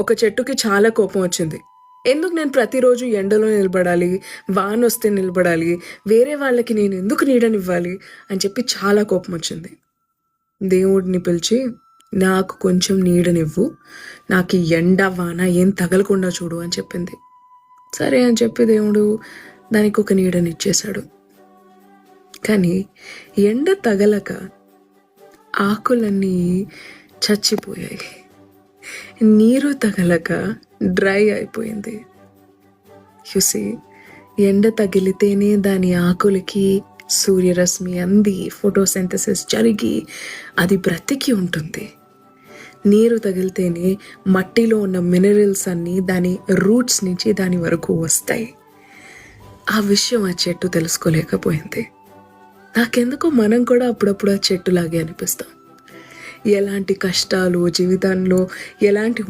ఒక చెట్టుకి చాలా కోపం వచ్చింది. ఎందుకు నేను ప్రతిరోజు ఎండలో నిలబడాలి, వానొస్తే నిలబడాలి, వేరే వాళ్ళకి నేనెందుకు నీడనివ్వాలి అని చెప్పి చాలా కోపమొచ్చింది. దేవుడిని పిలిచి, నాకు కొంచెం నీడనివ్వు, నాకీ ఎండ, వాన ఏం తగలకుండా చూడు అని చెప్పింది. సరే అని చెప్పి దేవుడు దానికొక నీడనిచ్చేశాడు. కానీ ఎండ తగలక ఆకులన్నీ చచ్చిపోయాయి. నీరు తగలక డ్రై అయిపోయింది. సీ, ఎండ తగిలితేనే దాని ఆకులకి సూర్యరశ్మి అంది, ఫోటోసింథసిస్ జరిగి అది బ్రతికి ఉంటుంది. నీరు తగిలితేనే మట్టిలో ఉన్న మినరల్స్ అన్నీ దాని రూట్స్ నుంచి దాని వరకు వస్తాయి. ఆ విషయం ఆ చెట్టు తెలుసుకోలేకపోయింది. నాకెందుకో మనం కూడా అప్పుడప్పుడు ఆ చెట్టులాగే అనిపిస్తాం. ఎలాంటి కష్టాలు జీవితంలో, ఎలాంటి